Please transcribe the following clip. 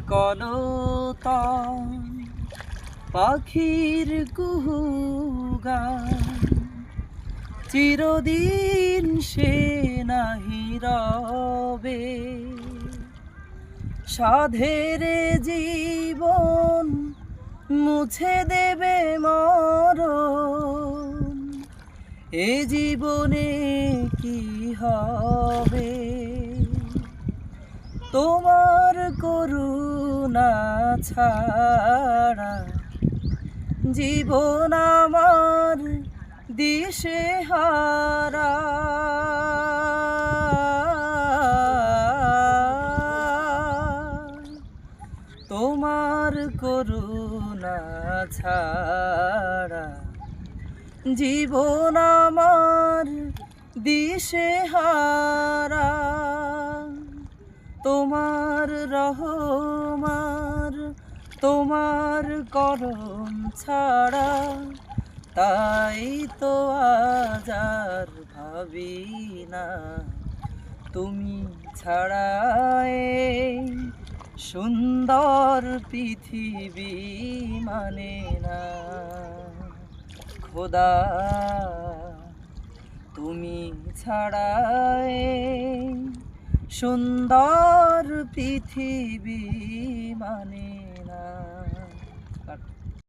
কলতান পাখির কুহু গান চিরদিন সে নাহি রবে। সাধের জীবন মুছে দেবে মরণ, এ জীবনে কি হবে? তোমার করুণা ছাড়া জীবন আমার দিশেহারা। তোমার করুণা ছাড়া জীবন আমার দিশেহারা। তোমার রহমার তোমার করম ছাড়া তাই তো আজ আর ভাবি না, তুমি ছাড়া এই সুন্দর পৃথিবী মানে না। খোদা তুমি ছাড়া এই সুন্দর পৃথিবী মানে না।